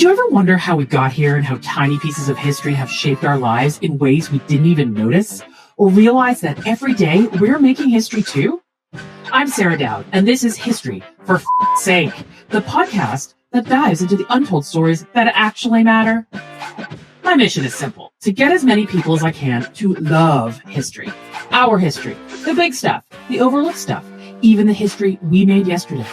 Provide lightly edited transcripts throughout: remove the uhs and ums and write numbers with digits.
Did you ever wonder how we got here and how tiny pieces of history have shaped our lives in ways we didn't even notice? Or realize that every day we're making history too? I'm Sarah Dowd, and this is History for Sake, the podcast that dives into the untold stories that actually matter. My mission is simple: to get as many people as I can to love history. Our history, the big stuff, the overlooked stuff, even the history we made yesterday.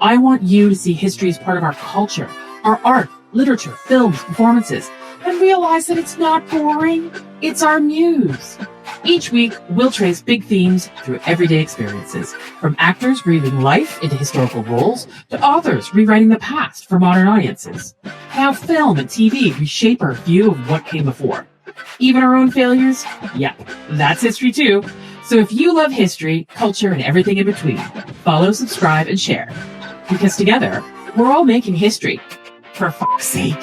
I want you to see history as part of our culture, our art, literature, films, performances, and realize that it's not boring, it's our muse. Each week, we'll trace big themes through everyday experiences, from actors breathing life into historical roles to authors rewriting the past for modern audiences. How film and TV reshape our view of what came before. Even our own failures? Yep, that's history too. So if you love history, culture, and everything in between, follow, subscribe, and share. Because together, we're all making history. For fuck's sake.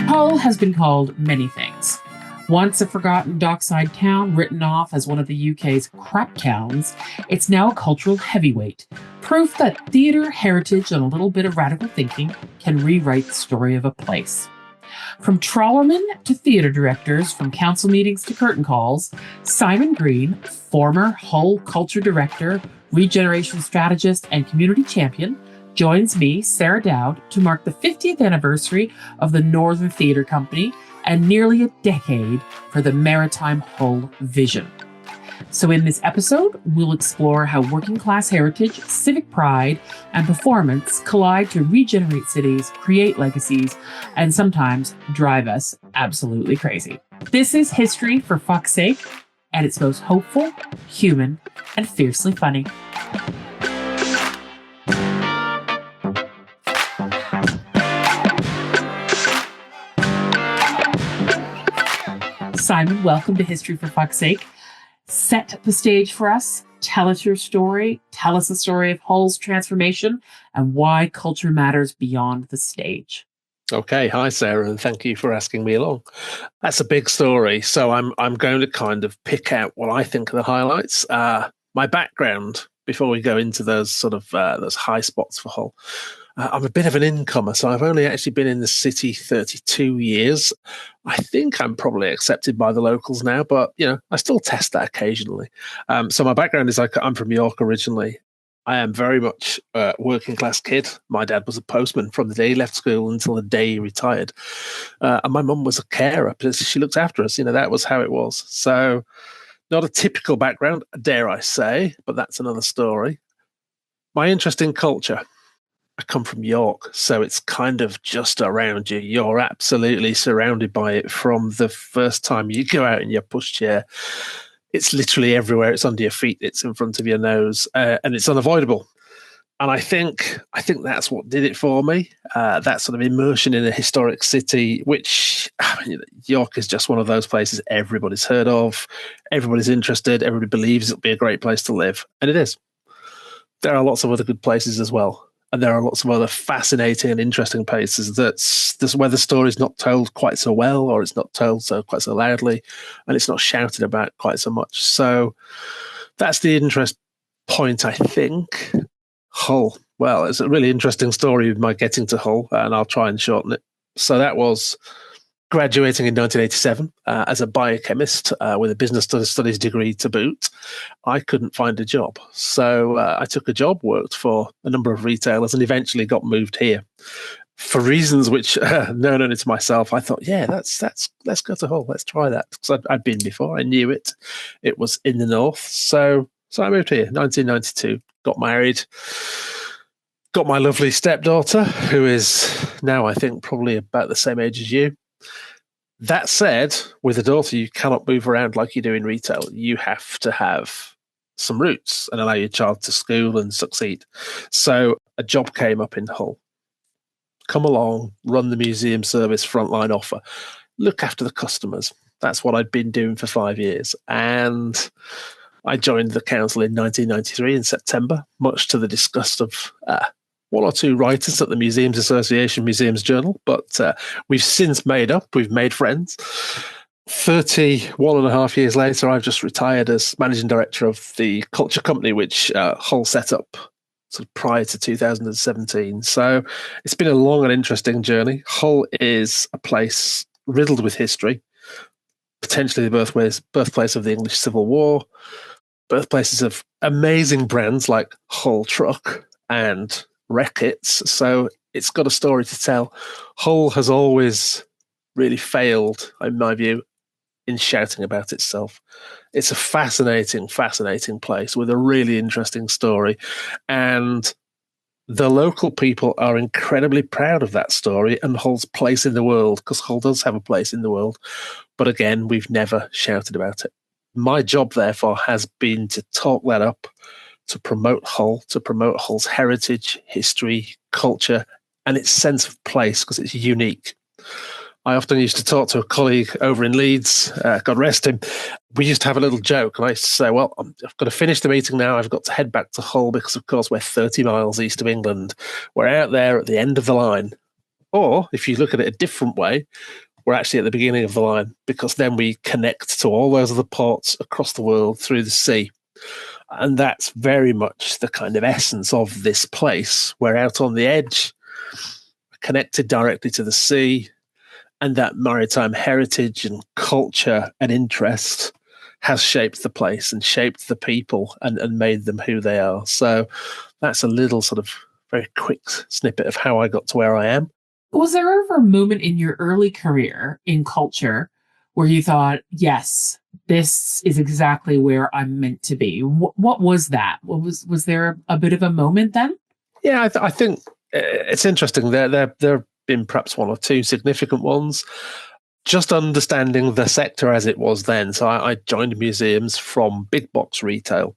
Hull has been called many things. Once a forgotten dockside town written off as one of the UK's crap towns, it's now a cultural heavyweight. Proof that theatre, heritage, and a little bit of radical thinking can rewrite the story of a place. From trawlermen to theatre directors, from council meetings to curtain calls, Simon Green, former Hull culture director, regeneration strategist, and community champion, joins me, Sarah Dowd, to mark the 50th anniversary of the Northern Theatre Company and nearly a decade for the Maritime Hull vision. So in this episode, we'll explore how working class heritage, civic pride, and performance collide to regenerate cities, create legacies, and sometimes drive us absolutely crazy. This is History for Fuck's Sake, at its most hopeful, human, and fiercely funny. Simon, welcome to History for Fuck's Sake. Set the stage for us. Tell us your story. Tell us the story of Hull's transformation and why culture matters beyond the stage. Okay, hi Sarah, and thank you for asking me along. That's a big story, so I'm going to kind of pick out what I think are the highlights. My background, before we go into those sort of those high spots for Hull. I'm a bit of an incomer, so I've only actually been in the city 32 years. I think I'm probably accepted by the locals now, but, you know, I still test that occasionally. So my background is I'm from York originally. I am very much a working class kid. My dad was a postman from the day he left school until the day he retired. And my mum was a carer because she looked after us. You know, that was how it was. So not a typical background, dare I say, but that's another story. My interest in culture. I come from York, so it's kind of just around you. You're absolutely surrounded by it from the first time you go out in your pushchair. It's literally everywhere. It's under your feet. It's in front of your nose, and it's unavoidable. And I think that's what did it for me. That sort of immersion in a historic city, which York is just one of those places everybody's heard of, everybody's interested, everybody believes it'll be a great place to live, and it is. There are lots of other good places as well. And there are lots of other fascinating and interesting places that's where the story's not told quite so well, or it's not told quite so loudly, and it's not shouted about quite so much. So that's the interest point, I think. Hull. Well, it's a really interesting story with my getting to Hull, and I'll try and shorten it. So that was graduating in 1987 as a biochemist with a business studies degree to boot. I couldn't find a job. So I took a job, worked for a number of retailers, and eventually got moved here. For reasons which, known only to myself, I thought, yeah, let's go to Hull. Let's try that. Because I'd been before. I knew it. It was in the north. So I moved here, 1992, got married, got my lovely stepdaughter, who is now, I think, probably about the same age as you. That said, with a daughter, you cannot move around like you do in retail. You have to have some roots and allow your child to school and succeed. So a job came up in Hull. Come along, run the museum service frontline offer, look after the customers. That's what I'd been doing for 5 years. And I joined the council in 1993 in September, much to the disgust of one or two writers at the Museums Association Museums Journal, but we've since made up, we've made friends. 31 and a half years later, I've just retired as managing director of the culture company, which Hull set up sort of prior to 2017. So it's been a long and interesting journey. Hull is a place riddled with history, potentially the birthplace of the English Civil War, birthplaces of amazing brands like Hull Truck and Wreck-Its. So it's got a story to tell. Hull has always really failed, in my view, in shouting about itself. It's a fascinating, fascinating place with a really interesting story. And the local people are incredibly proud of that story and Hull's place in the world, because Hull does have a place in the world. But again, we've never shouted about it. My job, therefore, has been to talk that up, to promote Hull, to promote Hull's heritage, history, culture, and its sense of place, because it's unique. I often used to talk to a colleague over in Leeds, God rest him. We used to have a little joke, and I used to say, well, I've got to finish the meeting now. I've got to head back to Hull because, of course, we're 30 miles east of England. We're out there at the end of the line. Or, if you look at it a different way, we're actually at the beginning of the line, because then we connect to all those other ports across the world through the sea. And that's very much the kind of essence of this place. We're out on the edge, connected directly to the sea, and that maritime heritage and culture and interest has shaped the place and shaped the people and made them who they are. So that's a little sort of very quick snippet of how I got to where I am. Was there ever a moment in your early career in culture where you thought, yes, this is exactly where I'm meant to be? What was that? Was there a bit of a moment then? Yeah, I think it's interesting. There have been perhaps one or two significant ones. Just understanding the sector as it was then. So I joined museums from big box retail.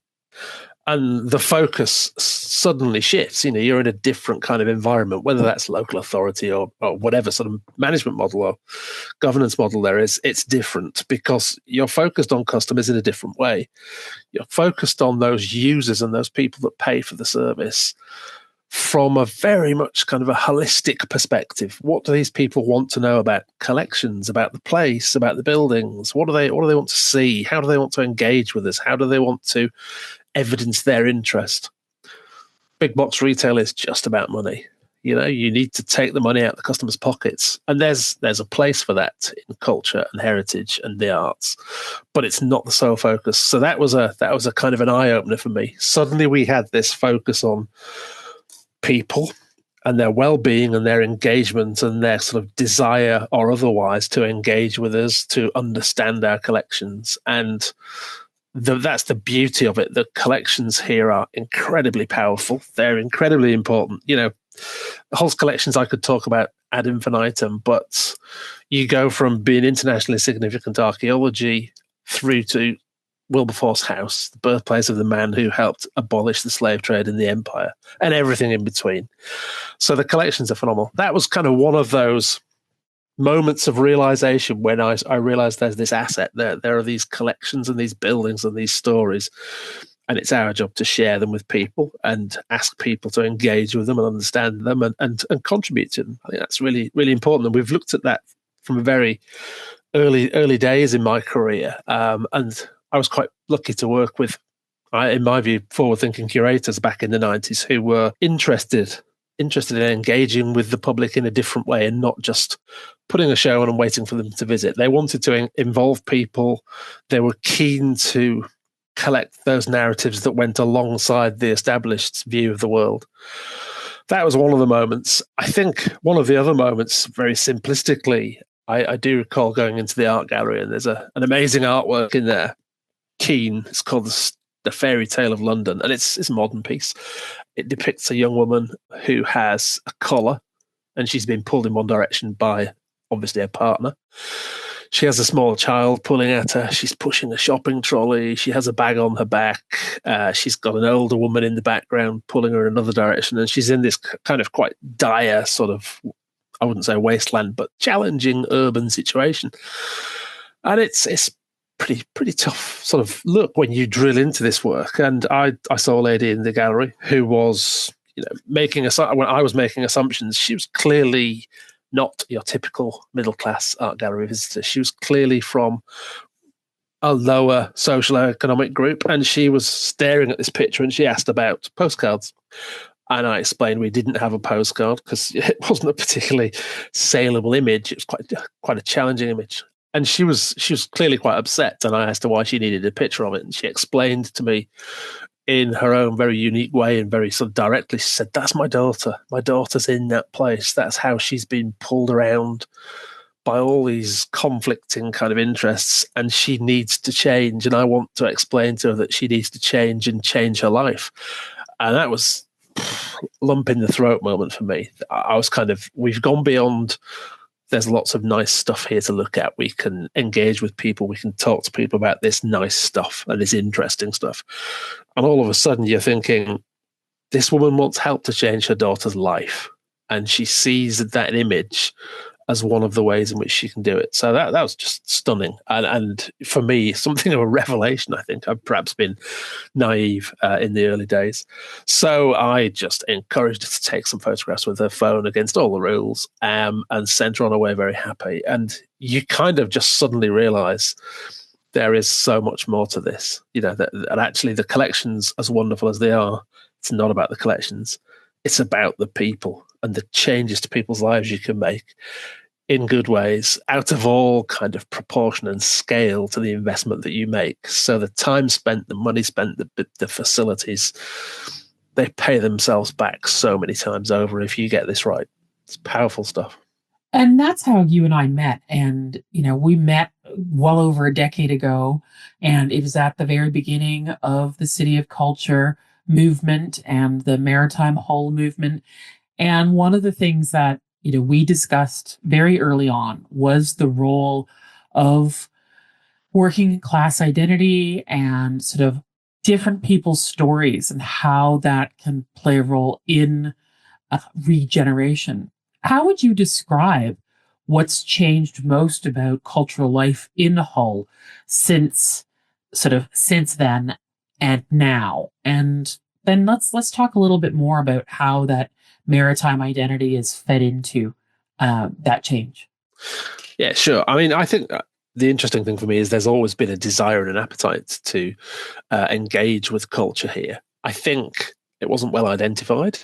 And the focus suddenly shifts. You know, you're in a different kind of environment, whether that's local authority or whatever sort of management model or governance model there is. It's different because you're focused on customers in a different way. You're focused on those users and those people that pay for the service from a very much kind of a holistic perspective. What do these people want to know about collections, about the place, about the buildings? What do they want to see? How do they want to engage with us? How do they want to evidence their interest? Big box retail is just about money. You know, you need to take the money out of the customers' pockets. And there's a place for that in culture and heritage and the arts, but it's not the sole focus. So that was a kind of an eye-opener for me. Suddenly we had this focus on people and their well-being and their engagement and their sort of desire or otherwise to engage with us, to understand our collections. And that's the beauty of it. The collections here are incredibly powerful. They're incredibly important. You know, Hull's collections I could talk about ad infinitum, but you go from being internationally significant archaeology through to Wilberforce House, the birthplace of the man who helped abolish the slave trade in the empire, and everything in between. So the collections are phenomenal. That was kind of one of those moments of realization when I realized there's this asset there. There are these collections and these buildings and these stories, and it's our job to share them with people and ask people to engage with them and understand them and contribute to them. I think that's really, really important. And we've looked at that from a very early days in my career. And I was quite lucky to work with, in my view, forward-thinking curators back in the 90s who were interested in engaging with the public in a different way and not just putting a show on and waiting for them to visit. They wanted to involve people. They were keen to collect those narratives that went alongside the established view of the world. That was one of the moments. I think one of the other moments, very simplistically, I do recall going into the art gallery, and there's an amazing artwork in there. Keane. It's called the Fairy Tale of London, and it's a modern piece. It depicts a young woman who has a collar, and she's been pulled in one direction by, obviously, her partner. She has a small child pulling at her. She's pushing a shopping trolley. She has a bag on her back. She's got an older woman in the background pulling her in another direction, and she's in this kind of quite dire sort of, I wouldn't say wasteland, but challenging urban situation. And it's pretty tough sort of look when you drill into this work. And I saw a lady in the gallery who was, when I was making assumptions, she was clearly not your typical middle-class art gallery visitor. She was clearly from a lower social economic group, and she was staring at this picture and she asked about postcards. And I explained we didn't have a postcard because it wasn't a particularly saleable image. It was quite a challenging image. And she was clearly quite upset. And I asked her why she needed a picture of it. And she explained to me in her own very unique way and very sort of directly. She said, "That's my daughter. My daughter's in that place. That's how she's been pulled around by all these conflicting kind of interests, and she needs to change. And I want to explain to her that she needs to change and change her life." And that was lump in the throat moment for me. I was kind of, we've gone beyond, there's lots of nice stuff here to look at. We can engage with people. We can talk to people about this nice stuff and this interesting stuff. And all of a sudden you're thinking, this woman wants help to change her daughter's life. And she sees that image as one of the ways in which she can do it. So that was just stunning. And for me, something of a revelation, I think. I've perhaps been naive in the early days. So I just encouraged her to take some photographs with her phone against all the rules, and sent her on her way very happy. And you kind of just suddenly realize there is so much more to this. And actually the collections, as wonderful as they are, it's not about the collections. It's about the people and the changes to people's lives you can make in good ways, out of all kind of proportion and scale to the investment that you make. So the time spent, the money spent, the facilities, they pay themselves back so many times over if you get this right. It's powerful stuff. And that's how you and I met. And, we met well over a decade ago. And it was at the very beginning of the City of Culture movement and the Maritime Hull movement. And one of the things that, we discussed very early on was the role of working class identity and sort of different people's stories and how that can play a role in regeneration. How would you describe what's changed most about cultural life in Hull since then and now? And then let's talk a little bit more about how that maritime identity is fed into that change. Yeah, sure. I mean, I think the interesting thing for me is there's always been a desire and an appetite to engage with culture here. I think it wasn't well identified.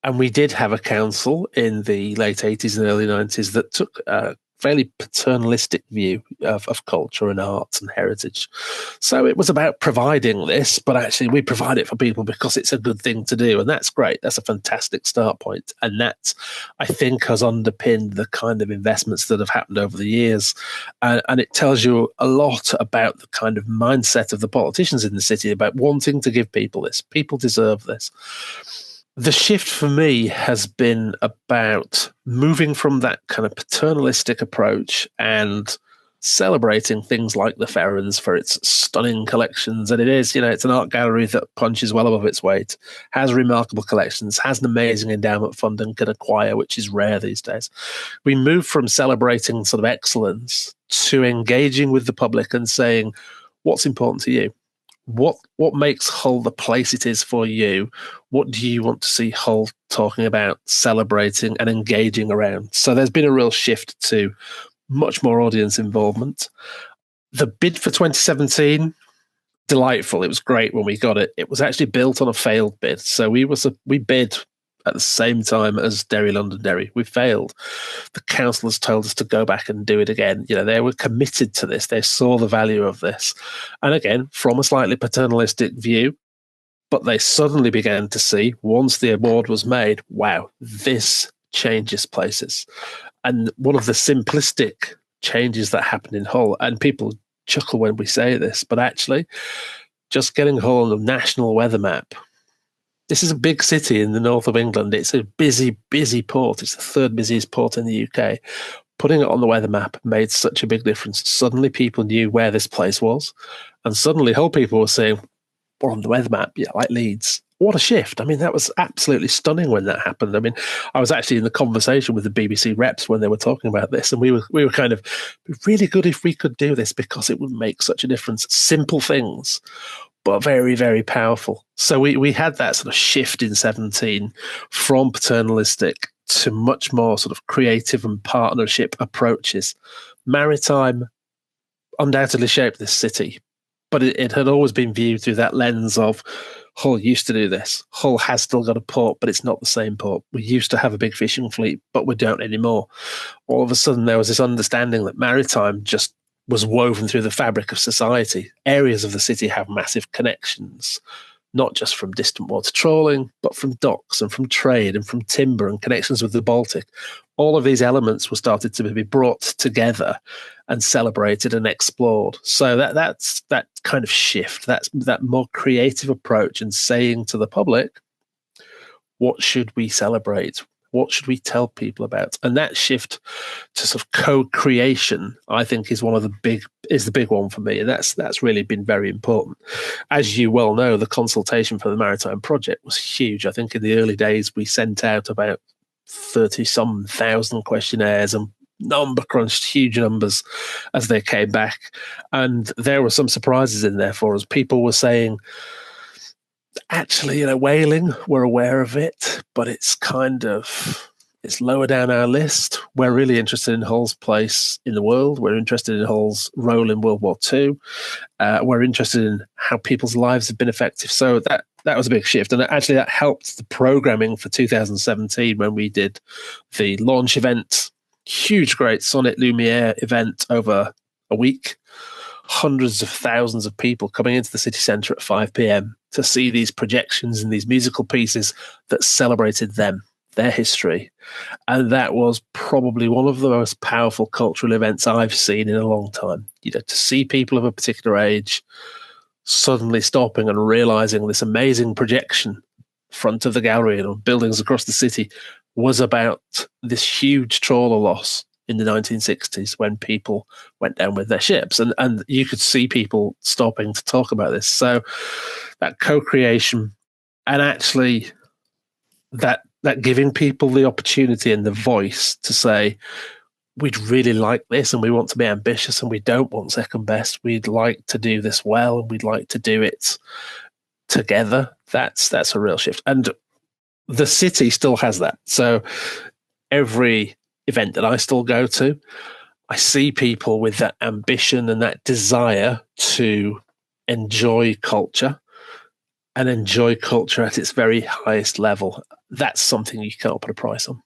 And we did have a council in the late 80s and early 90s that took a fairly paternalistic view of culture and arts and heritage. So it was about providing this, but actually we provide it for people because it's a good thing to do. And that's great. That's a fantastic start point. And that, I think, has underpinned the kind of investments that have happened over the years. And it tells you a lot about the kind of mindset of the politicians in the city about wanting to give people this. People deserve this. The shift for me has been about moving from that kind of paternalistic approach and celebrating things like the Ferrens for its stunning collections. And it is, it's an art gallery that punches well above its weight, has remarkable collections, has an amazing endowment fund and can acquire, which is rare these days. We move from celebrating sort of excellence to engaging with the public and saying, what's important to you? What makes Hull the place it is for you? What do you want to see Hull talking about, celebrating and engaging around? So there's been a real shift to much more audience involvement. The bid for 2017, delightful. It was great when we got it. It was actually built on a failed bid. So we bid at the same time as Derry Londonderry. We failed. The councillors told us to go back and do it again. They were committed to this. They saw the value of this. And again, from a slightly paternalistic view, but they suddenly began to see, once the award was made, wow, this changes places. And one of the simplistic changes that happened in Hull, and people chuckle when we say this, but actually just getting Hull on the national weather map. This is a big city in the north of England. It's a busy, busy port. It's the third busiest port in the UK. Putting it on the weather map made such a big difference. Suddenly people knew where this place was. And suddenly Hull people were saying, we're on the weather map, like Leeds. What a shift. I mean, that was absolutely stunning when that happened. I mean, I was actually in the conversation with the BBC reps when they were talking about this, and we were kind of really good if we could do this because it would make such a difference. Simple things, but very, very powerful. So we had that sort of shift in 17 from paternalistic to much more sort of creative and partnership approaches. Maritime undoubtedly shaped this city, but it had always been viewed through that lens of Hull used to do this. Hull has still got a port, but it's not the same port. We used to have a big fishing fleet, but we don't anymore. All of a sudden, there was this understanding that maritime just was woven through the fabric of society. Areas of the city have massive connections, not just from distant water trawling, but from docks and from trade and from timber and connections with the Baltic. All of these elements were started to be brought together and celebrated and explored. So that's that kind of shift, that's that more creative approach and saying to the public, what should we celebrate? What should we tell people about? And that shift to sort of co-creation, I think, is the big one for me, and that's really been very important. As you well know, the consultation for the Maritime Project was huge. I think in the early days we sent out about 30-some thousand questionnaires and number crunched huge numbers as they came back, and there were some surprises in there for us. People were saying, actually, whaling, we're aware of it, but it's lower down our list. We're really interested in Hull's place in the world. We're interested in Hull's role in World War II. We're interested in how people's lives have been affected. So that was a big shift. And actually that helped the programming for 2017 when we did the launch event, huge, great Sonnet Lumiere event over a week. Hundreds of thousands of people coming into the city centre at 5 p.m. to see these projections and these musical pieces that celebrated them, their history. And that was probably one of the most powerful cultural events I've seen in a long time. To see people of a particular age suddenly stopping and realising this amazing projection front of the gallery and on buildings across the city was about this huge trawler loss in the 1960s when people went down with their ships. And you could see people stopping to talk about this. So that co-creation and actually that giving people the opportunity and the voice to say, we'd really like this and we want to be ambitious and we don't want second best. We'd like to do this well and we'd like to do it together. That's a real shift. And the city still has that. So every event that I still go to, I see people with that ambition and that desire to enjoy culture and enjoy culture at its very highest level. That's something you can't put a price on.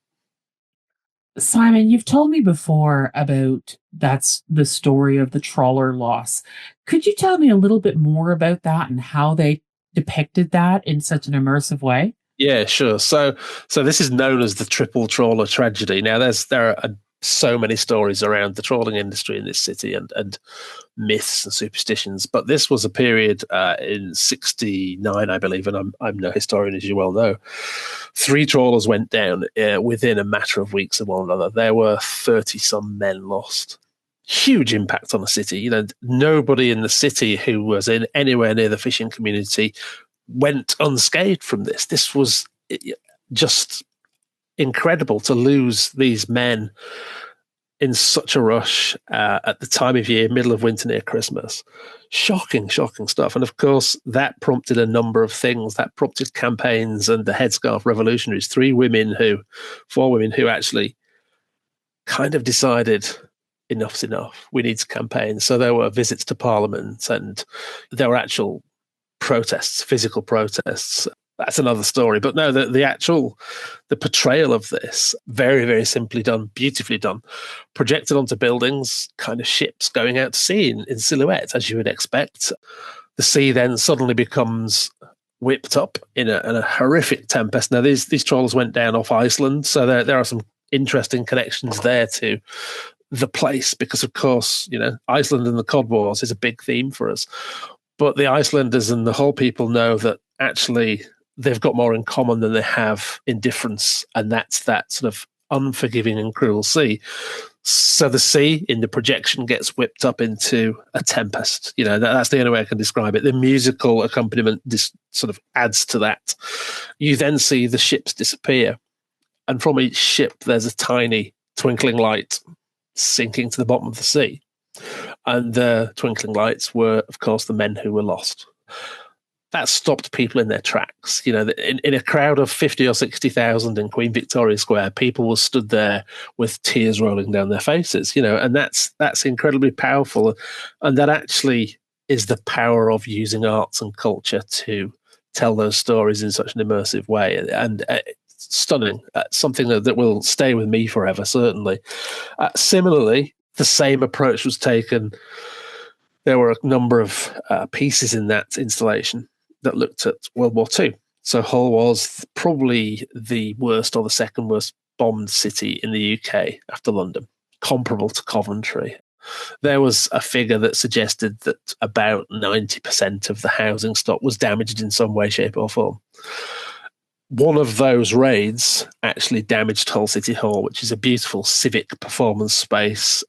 Simon, you've told me before about that's the story of the trawler loss. Could you tell me a little bit more about that and how they depicted that in such an immersive way? Yeah, sure. So this is known as the triple trawler tragedy. Now, there are so many stories around the trawling industry in this city and myths and superstitions, but this was a period in '69, I believe, and I'm no historian, as you well know. 3 trawlers went down within a matter of weeks of one another. There were 30-some men lost. Huge impact on the city. Nobody in the city who was in anywhere near the fishing community went unscathed from this. This was just incredible to lose these men in such a rush at the time of year, middle of winter near Christmas. Shocking stuff. And of course, that prompted a number of things. That prompted campaigns and the headscarf revolutionaries, 4 women who actually kind of decided enough's enough. We need to campaign. So there were visits to Parliament and there were actual protests, physical protests. That's another story. But no, the portrayal of this, very, very simply done, beautifully done, projected onto buildings, kind of ships going out to sea in silhouette, as you would expect. The sea then suddenly becomes whipped up in a horrific tempest. Now, these trawlers went down off Iceland, so there are some interesting connections there to the place, because, of course, Iceland and the Cod Wars is a big theme for us. But the Icelanders and the Hull people know that actually they've got more in common than they have in difference, and that's that sort of unforgiving and cruel sea. So the sea in the projection gets whipped up into a tempest. That's the only way I can describe it. The musical accompaniment sort of adds to that. You then see the ships disappear, and from each ship there's a tiny twinkling light sinking to the bottom of the sea. And the twinkling lights were, of course, the men who were lost. That stopped people in their tracks. In a crowd of 50 or 60,000 in Queen Victoria Square, people were stood there with tears rolling down their faces. And that's incredibly powerful. And that actually is the power of using arts and culture to tell those stories in such an immersive way. And stunning, something that will stay with me forever, certainly. Similarly, the same approach was taken. There were a number of pieces in that installation that looked at World War II. So Hull was probably the worst or the second worst bombed city in the UK after London, comparable to Coventry. There was a figure that suggested that about 90% of the housing stock was damaged in some way, shape, or form. One of those raids actually damaged Hull City Hall, which is a beautiful civic performance space,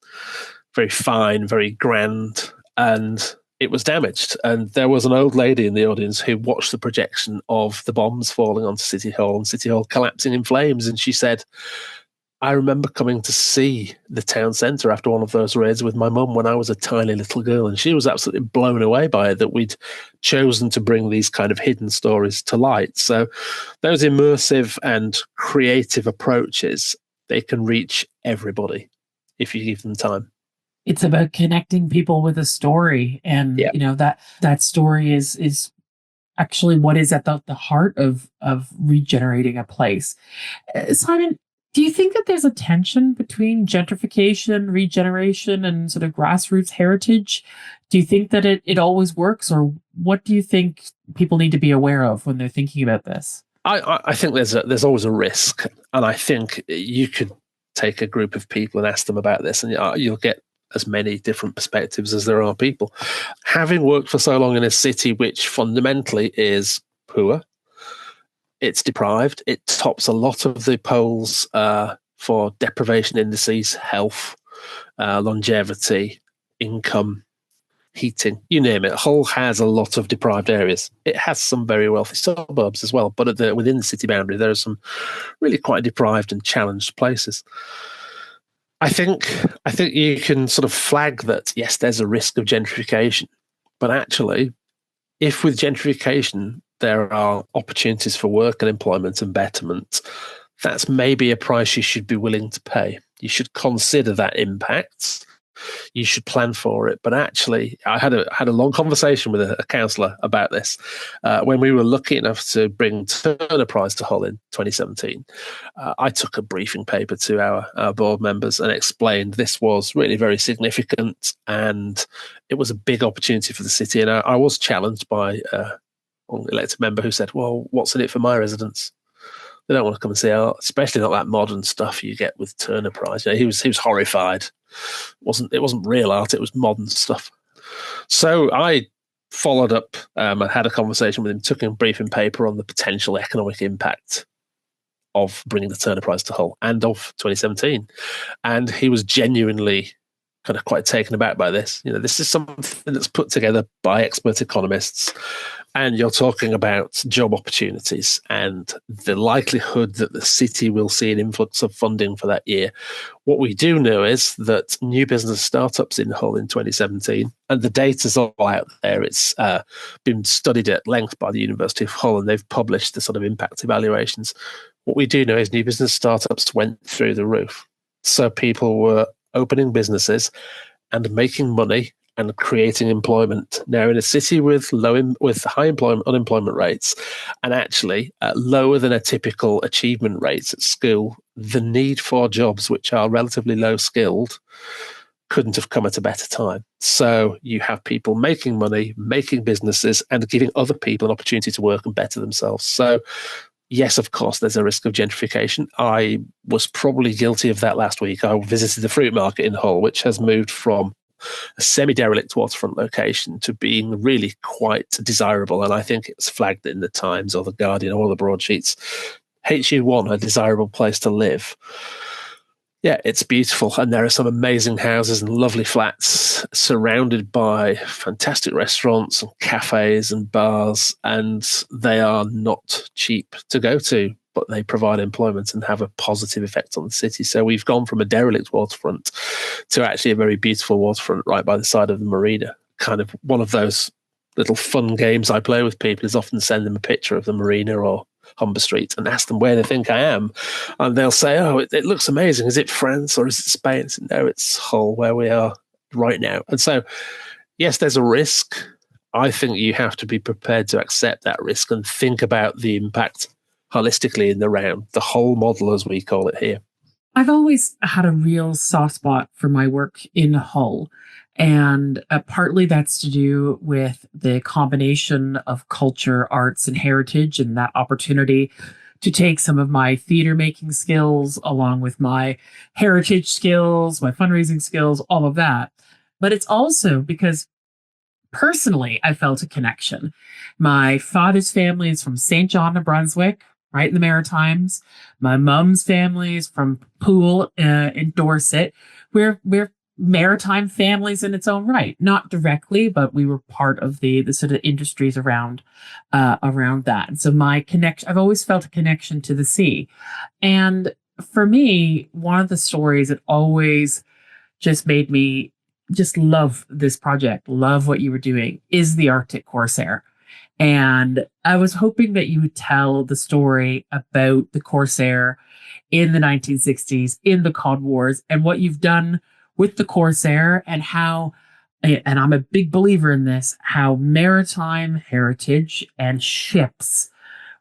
very fine, very grand, and it was damaged. And there was an old lady in the audience who watched the projection of the bombs falling onto City Hall and City Hall collapsing in flames. And she said, I remember coming to see the town centre after one of those raids with my mum when I was a tiny little girl, and she was absolutely blown away by it that we'd chosen to bring these kind of hidden stories to light. So those immersive and creative approaches, they can reach everybody if you give them time. It's about connecting people with a story, and Yeah. that story is actually what is at the heart of regenerating a place. Simon, do you think that there's a tension between gentrification, regeneration, and sort of grassroots heritage? Do you think that it always works, or what do you think people need to be aware of when they're thinking about this? I think there's always a risk, and I think you could take a group of people and ask them about this, and you'll get as many different perspectives as there are people. Having worked for so long in a city which fundamentally is poor, it's deprived, it tops a lot of the polls for deprivation indices, health, longevity, income, heating, you name it. Hull has a lot of deprived areas. It has some very wealthy suburbs as well, but within the city boundary, there are some really quite deprived and challenged places. I think you can sort of flag that, yes, there's a risk of gentrification, but actually, if with gentrification there are opportunities for work and employment and betterment, that's maybe a price you should be willing to pay. You should consider that impact. You should plan for it. But actually, I had a long conversation with a councillor about this when we were lucky enough to bring Turner Prize to Hull in 2017. I took a briefing paper to our board members and explained this was really very significant and it was a big opportunity for the city. And I was challenged by an elected member who said, well, what's in it for my residents? They don't want to come and see art, especially not that modern stuff you get with Turner Prize. He was horrified. It wasn't real art, it was modern stuff. So I followed up and had a conversation with him, took a briefing paper on the potential economic impact of bringing the Turner Prize to Hull and of 2017. And he was genuinely kind of quite taken aback by this. This is something that's put together by expert economists, and you're talking about job opportunities and the likelihood that the city will see an influx of funding for that year. What we do know is that new business startups in Hull in 2017, and the data's all out there. It's been studied at length by the University of Hull, and they've published the sort of impact evaluations. What we do know is new business startups went through the roof. So people were opening businesses and making money and creating employment. Now, in a city with high unemployment rates, and actually lower than a typical achievement rates at school, the need for jobs which are relatively low skilled couldn't have come at a better time. So you have people making money, making businesses, and giving other people an opportunity to work and better themselves. So yes, of course, there's a risk of gentrification. I was probably guilty of that last week. I visited the fruit market in Hull, which has moved from a semi-derelict waterfront location to being really quite desirable. And I think it's flagged in the Times or the Guardian or the broadsheets. HU1, a desirable place to live. Yeah, it's beautiful. And there are some amazing houses and lovely flats surrounded by fantastic restaurants and cafes and bars. And they are not cheap to go to, but they provide employment and have a positive effect on the city. So we've gone from a derelict waterfront to actually a very beautiful waterfront right by the side of the marina. Kind of one of those little fun games I play with people is often send them a picture of the marina or Humber Street and ask them where they think I am. And they'll say, oh, it looks amazing. Is it France or is it Spain? No, it's Hull, where we are right now. And so, yes, there's a risk. I think you have to be prepared to accept that risk and think about the impact holistically in the round, the whole model, as we call it here. I've always had a real soft spot for my work in Hull. And partly that's to do with the combination of culture, arts, and heritage, and that opportunity to take some of my theater making skills along with my heritage skills, my fundraising skills, all of that. But it's also because personally, I felt a connection. My father's family is from St. John, New Brunswick, right in the Maritimes. My mom's family is from Poole in Dorset. We're maritime families in its own right, not directly, but we were part of the sort of industries around that. And so my connection, I've always felt a connection to the sea. And for me, one of the stories that always just made me just love this project, love what you were doing, is the Arctic Corsair. And I was hoping that you would tell the story about the Corsair in the 1960s, in the Cod Wars, and what you've done with the Corsair, and how, and I'm a big believer in this, how maritime heritage and ships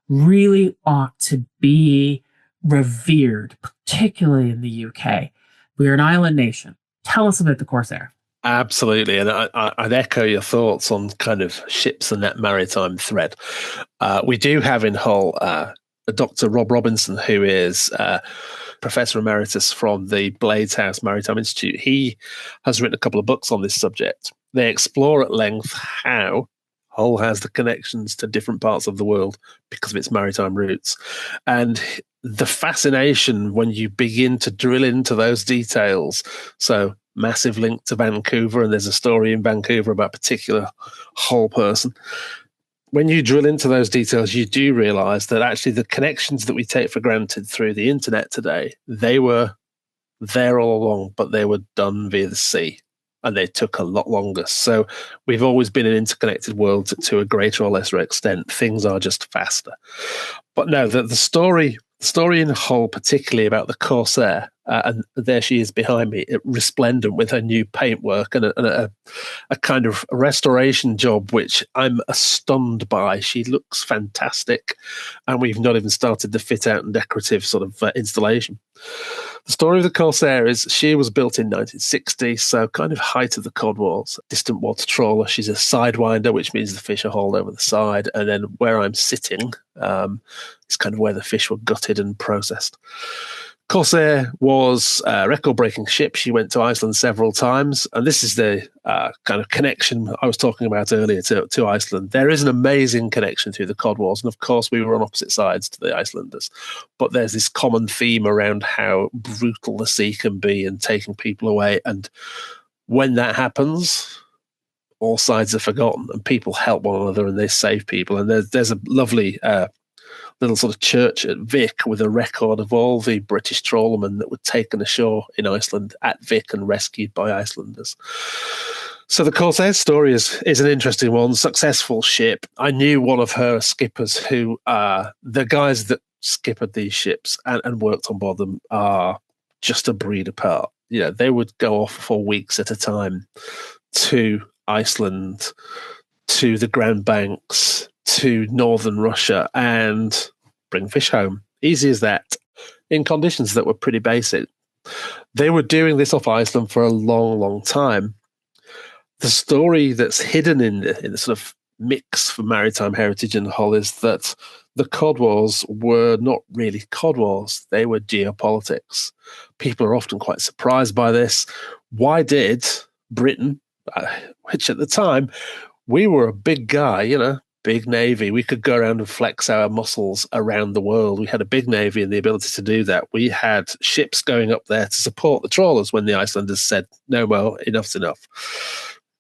really ought to be revered, particularly in the UK. We're an island nation. Tell us about the Corsair. Absolutely. And I'd echo your thoughts on kind of ships and that maritime thread. We do have in Hull Dr. Rob Robinson, who is Professor Emeritus from the Blades House Maritime Institute. He has written a couple of books on this subject. They explore at length how Hull has the connections to different parts of the world because of its maritime roots. And the fascination when you begin to drill into those details. So, massive link to Vancouver, and there's a story in Vancouver about a particular Hull person. When you drill into those details, you do realize that actually the connections that we take for granted through the internet today, they were there all along, but they were done via the sea, and they took a lot longer. So we've always been an interconnected world to a greater or lesser extent. Things are just faster. But no, the story in Hull, particularly about the Corsair, and there she is behind me, resplendent with her new paintwork and a kind of restoration job, which I'm stunned by. She looks fantastic, and we've not even started the fit out and decorative sort of installation. The story of the Corsair is she was built in 1960, so kind of height of the Cod Wars, distant water trawler. She's a sidewinder, which means the fish are hauled over the side, and then where I'm sitting is kind of where the fish were gutted and processed. Corsair was a record-breaking ship. She went to Iceland several times, and this is the kind of connection I was talking about earlier to Iceland. There is an amazing connection through the Cod Wars, and of course we were on opposite sides to the Icelanders, but there's this common theme around how brutal the sea can be and taking people away, and when that happens, all sides are forgotten, and people help one another and they save people. And there's a lovely little sort of church at Vic with a record of all the British trawlermen that were taken ashore in Iceland at Vic and rescued by Icelanders. So the Corsair story is an interesting one. Successful ship. I knew one of her skippers who the guys that skippered these ships and worked on board them are just a breed apart. You know, they would go off for weeks at a time to Iceland, to the Grand Banks, to northern Russia, and bring fish home. Easy as that, in conditions that were pretty basic. They were doing this off Iceland for a long, long time. The story that's hidden in the sort of mix for maritime heritage in Hull is that the Cod Wars were not really Cod Wars. They were geopolitics. People are often quite surprised by this. Why did Britain, which at the time, we were a big guy, you know, big navy. We could go around and flex our muscles around the world. We had a big navy and the ability to do that. We had ships going up there to support the trawlers when the Icelanders said, no more, enough's enough.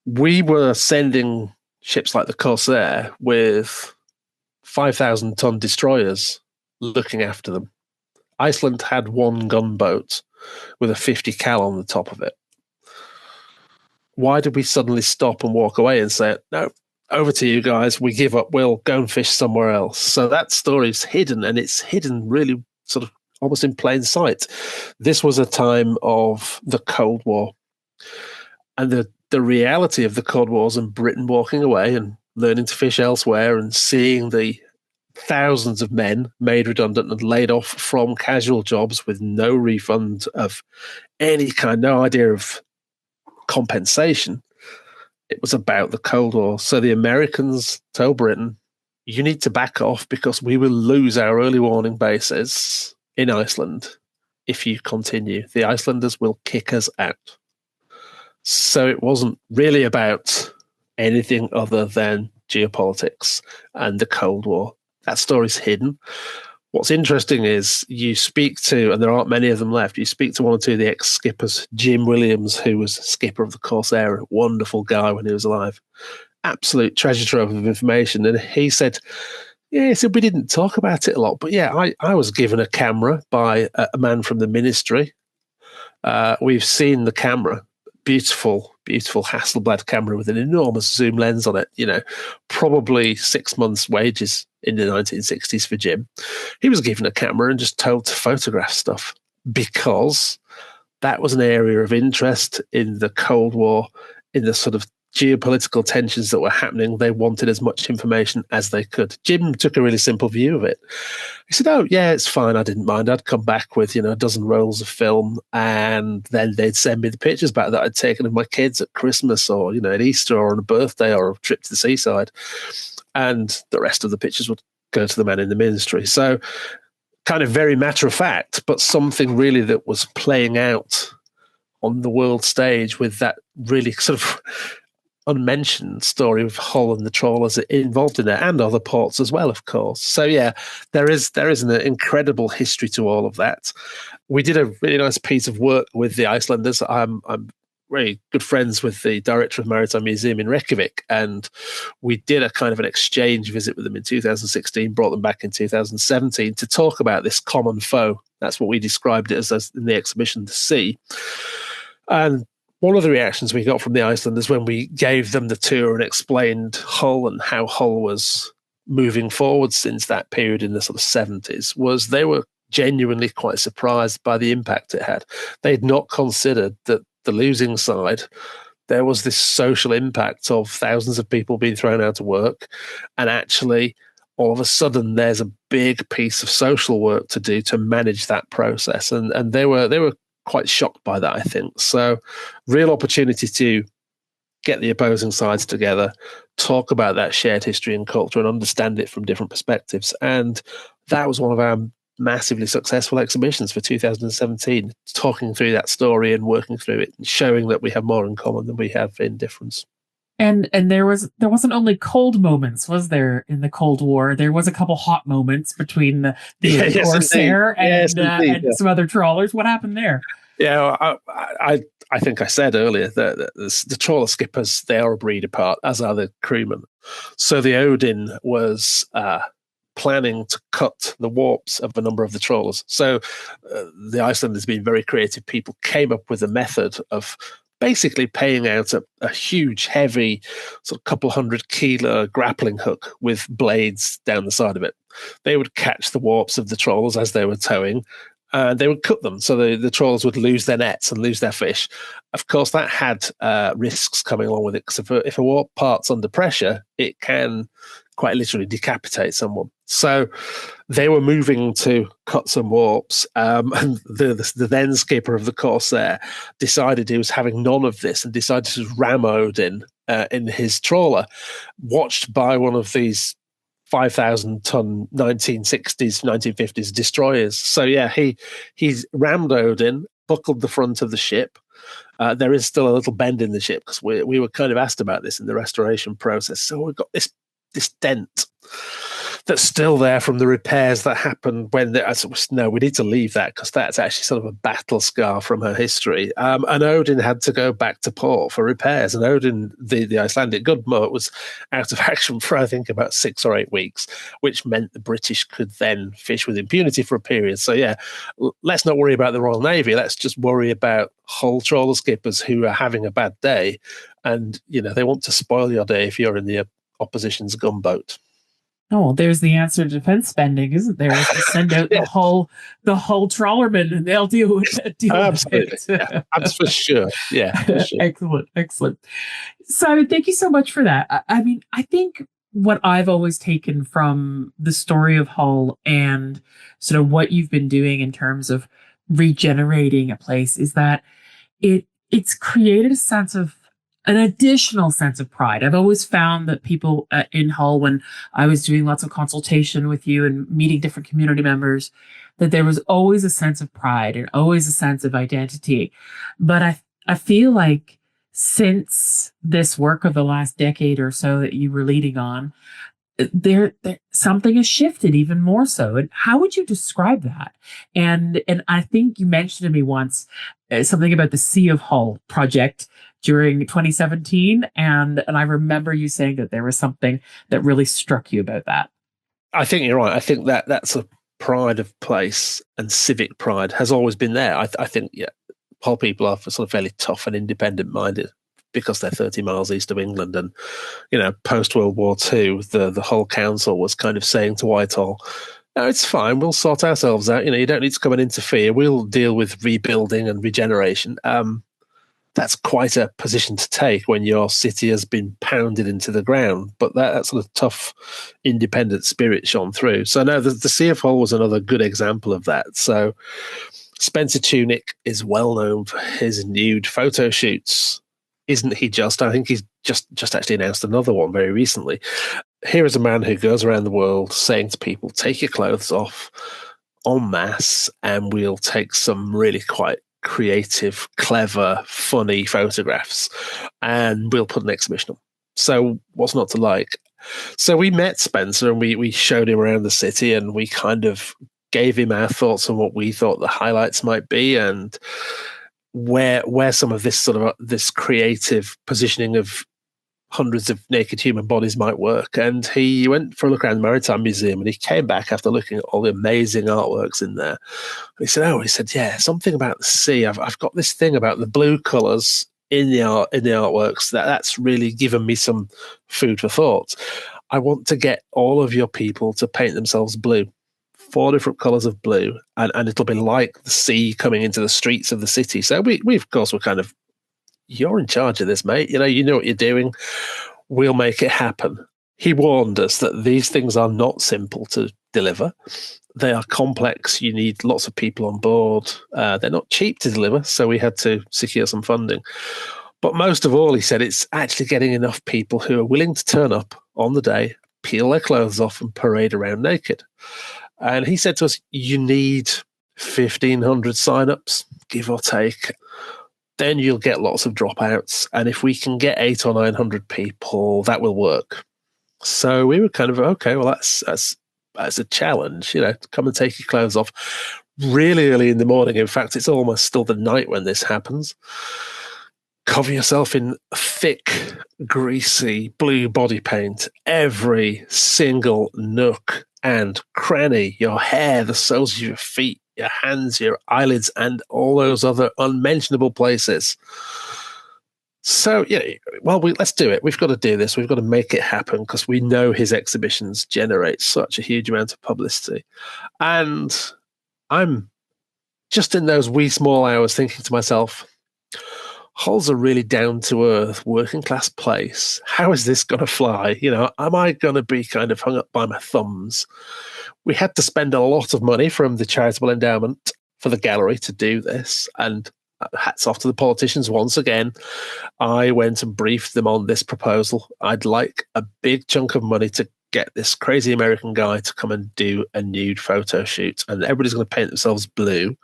We were sending ships like the Corsair with 5,000-ton destroyers looking after them. Iceland had one gunboat with a 50 cal on the top of it. Why did we suddenly stop and walk away and say, no, over to you guys, we give up, we'll go and fish somewhere else? So that story's hidden, and it's hidden really sort of almost in plain sight. This was a time of the Cold War, and the reality of the Cold Wars and Britain walking away and learning to fish elsewhere and seeing the thousands of men made redundant and laid off from casual jobs with no refund of any kind, no idea of compensation. It was about the Cold War. So the Americans told Britain, you need to back off because we will lose our early warning bases in Iceland if you continue. The Icelanders will kick us out. So it wasn't really about anything other than geopolitics and the Cold War. That story's hidden. What's interesting is you speak to, and there aren't many of them left, you speak to one or two of the ex-skippers, Jim Williams, who was skipper of the Corsair, a wonderful guy when he was alive. Absolute treasure trove of information. And he said, yeah, he said, we didn't talk about it a lot, but yeah, I was given a camera by a man from the ministry. We've seen the camera. Beautiful Hasselblad camera with an enormous zoom lens on it, probably 6 months' wages in the 1960s for Jim. He was given a camera and just told to photograph stuff because that was an area of interest in the Cold War, in the sort of geopolitical tensions that were happening. They wanted as much information as they could. Jim took a really simple view of it. He said, oh, yeah, it's fine. I didn't mind. I'd come back with, a dozen rolls of film, and then they'd send me the pictures back that I'd taken of my kids at Christmas or, at Easter or on a birthday or a trip to the seaside. And the rest of the pictures would go to the man in the ministry. So kind of very matter of fact, but something really that was playing out on the world stage with that really sort of unmentioned story of Hull and the trawlers involved in it, and other ports as well, of course. So yeah, there is an incredible history to all of that. We did a really nice piece of work with the Icelanders. I'm very good friends with the director of Maritime Museum in Reykjavik, and we did a kind of an exchange visit with them in 2016, brought them back in 2017 to talk about this common foe. That's what we described it as in the exhibition, the sea. And one of the reactions we got from the Icelanders when we gave them the tour and explained Hull and how Hull was moving forward since that period in the sort of 70s was they were genuinely quite surprised by the impact it had. They had not considered that the losing side, there was this social impact of thousands of people being thrown out of work, and actually all of a sudden there's a big piece of social work to do to manage that process. And they were quite shocked by that, I think. So real opportunity to get the opposing sides together, talk about that shared history and culture and understand it from different perspectives. And that was one of our massively successful exhibitions for 2017, talking through that story and working through it and showing that we have more in common than we have in difference. And there wasn't only cold moments, was there, in the Cold War? There was a couple hot moments between the Corsair and some other trawlers. What happened there? Yeah, I think I said earlier that the trawler skippers, they are a breed apart, as are the crewmen. So the Odin was planning to cut the warps of a number of the trawlers. So the Icelanders, being very creative people, came up with a method of basically paying out a huge, heavy, sort of couple 100-kilo grappling hook with blades down the side of it. They would catch the warps of the trawlers as they were towing, and they would cut them. So the trawlers would lose their nets and lose their fish. Of course, that had risks coming along with it, because if a warp part's under pressure, it can quite literally decapitate someone. So they were moving to cut some warps, and the then skipper of the Corsair decided he was having none of this and decided to ram Odin in his trawler, watched by one of these 5,000-ton 1960s, 1950s destroyers. So yeah, he's rammed Odin, buckled the front of the ship. There is still a little bend in the ship because we were kind of asked about this in the restoration process. So we've got this dent that's still there from the repairs that happened when no, we need to leave that because that's actually sort of a battle scar from her history. And Odin had to go back to port for repairs. And Odin, the Icelandic gunboat, was out of action for, I think, about 6 or 8 weeks, which meant the British could then fish with impunity for a period. So yeah, let's not worry about the Royal Navy. Let's just worry about Hull trawler skippers who are having a bad day. And, they want to spoil your day if you're in the opposition's gunboat. Oh, well, there's the answer to defense spending, isn't there? Is to send out the whole trawlermen, and they'll deal with it. Absolutely, yeah, that's for sure. Yeah, for sure. Excellent. Simon, thank you so much for that. I mean, I think what I've always taken from the story of Hull and sort of what you've been doing in terms of regenerating a place is that it's created a sense of an additional sense of pride. I've always found that people in Hull, when I was doing lots of consultation with you and meeting different community members, that there was always a sense of pride and always a sense of identity. But I feel like since this work of the last decade or so that you were leading on, there something has shifted even more so. And how would you describe that? And I think you mentioned to me once something about the Sea of Hull project during 2017, and I remember you saying that there was something that really struck you about that. I think you're right. I think that that's a pride of place, and civic pride has always been there. I think, yeah, Hull people are sort of fairly tough and independent minded because they're 30 miles east of England. And, you know, post World War II, the Hull Council was kind of saying to Whitehall, no, it's fine. We'll sort ourselves out. You know, you don't need to come and interfere. We'll deal with rebuilding and regeneration. That's quite a position to take when your city has been pounded into the ground. But that sort of tough, independent spirit shone through. So, no, the Sea of Hull was another good example of that. So, Spencer Tunick is well known for his nude photo shoots. Isn't he just? I think he's just actually announced another one very recently. Here is a man who goes around the world saying to people, take your clothes off en masse and we'll take some really quite creative, clever, funny photographs and we'll put an exhibition on. So what's not to like? So we met Spencer and we showed him around the city and we kind of gave him our thoughts on what we thought the highlights might be and where some of this sort of this creative positioning of hundreds of naked human bodies might work. And he went for a look around the Maritime Museum and he came back after looking at all the amazing artworks in there. He said, yeah, something about the sea. I've got this thing about the blue colours in the artworks that's really given me some food for thought. I want to get all of your people to paint themselves blue. 4 different colours of blue, and it'll be like the sea coming into the streets of the city. So we of course, were kind of, you're in charge of this, mate. You know what you're doing. We'll make it happen. He warned us that these things are not simple to deliver. They are complex. You need lots of people on board. They're not cheap to deliver, so we had to secure some funding. But most of all, he said, it's actually getting enough people who are willing to turn up on the day, peel their clothes off and parade around naked. And he said to us, you need 1,500 sign-ups, give or take. Then you'll get lots of dropouts. And if we can get 800 or 900 people, that will work. So we were kind of, okay, well, that's a challenge, you know, to come and take your clothes off really early in the morning. In fact, it's almost still the night when this happens. Cover yourself in thick, greasy blue body paint, every single nook and cranny, your hair, the soles of your feet, your hands, your eyelids, and all those other unmentionable places. So, yeah, well, let's do it. We've got to do this. We've got to make it happen because we know his exhibitions generate such a huge amount of publicity. And I'm just in those wee small hours thinking to myself, Hull's a really down-to-earth, working-class place. How is this going to fly? You know, am I going to be kind of hung up by my thumbs? We had to spend a lot of money from the charitable endowment for the gallery to do this. And hats off to the politicians once again. I went and briefed them on this proposal. I'd like a big chunk of money to get this crazy American guy to come and do a nude photo shoot. And everybody's going to paint themselves blue.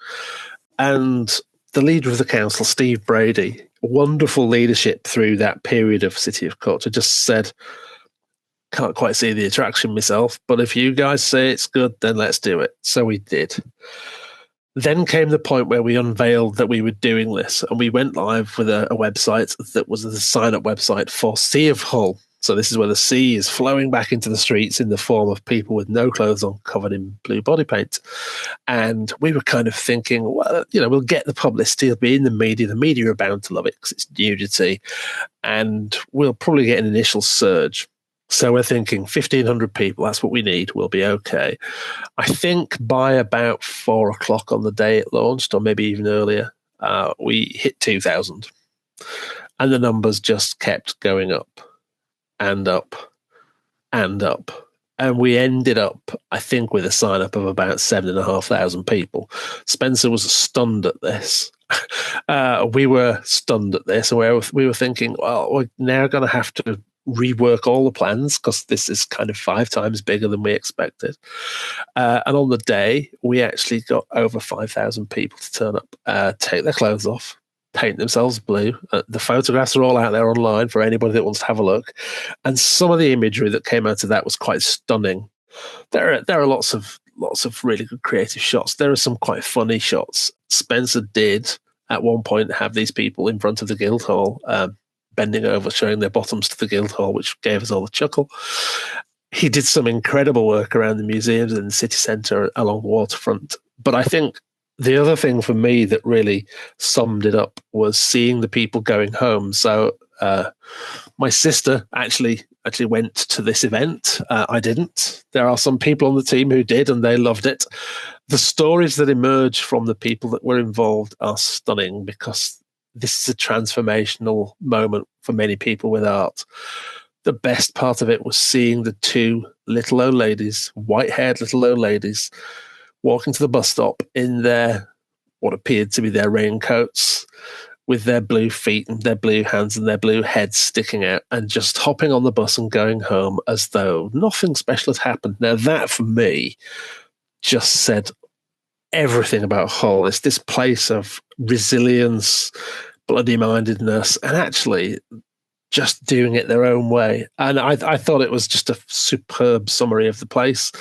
And the leader of the council, Steve Brady, wonderful leadership through that period of City of Culture, just said, can't quite see the attraction myself, but if you guys say it's good, then let's do it. So we did. Then came the point where we unveiled that we were doing this, and we went live with a website that was the sign-up website for Sea of Hull. So this is where the sea is flowing back into the streets in the form of people with no clothes on, covered in blue body paint. And we were kind of thinking, well, you know, we'll get the publicity, it'll be in the media. The media are bound to love it because it's nudity. And we'll probably get an initial surge. So we're thinking 1,500 people, that's what we need, we'll be okay. I think by about 4 o'clock on the day it launched, or maybe even earlier, we hit 2,000. And the numbers just kept going up and up and up. And we ended up, I think, with a sign up of about 7,500 people. Spencer was stunned at this. We were stunned at this, and we were thinking, well, we're now going to have to rework all the plans because this is kind of 5 times bigger than we expected. And on the day, we actually got over 5,000 people to turn up, take their clothes off, paint themselves blue. The photographs are all out there online for anybody that wants to have a look. And some of the imagery that came out of that was quite stunning. There are lots of really good creative shots. There are some quite funny shots. Spencer did at one point have these people in front of the Guildhall, bending over, showing their bottoms to the Guildhall, which gave us all a chuckle. He did some incredible work around the museums and the city centre along the waterfront. But I think the other thing for me that really summed it up was seeing the people going home. So my sister actually went to this event. I didn't. There are some people on the team who did, and they loved it. The stories that emerge from the people that were involved are stunning because this is a transformational moment for many people with art. The best part of it was seeing the 2 little old ladies, white-haired little old ladies, walking to the bus stop in their, what appeared to be their raincoats, with their blue feet and their blue hands and their blue heads sticking out, and just hopping on the bus and going home as though nothing special had happened. Now that, for me, just said everything about Hull. It's this place of resilience, bloody-mindedness, and actually just doing it their own way. And I thought it was just a superb summary of the place.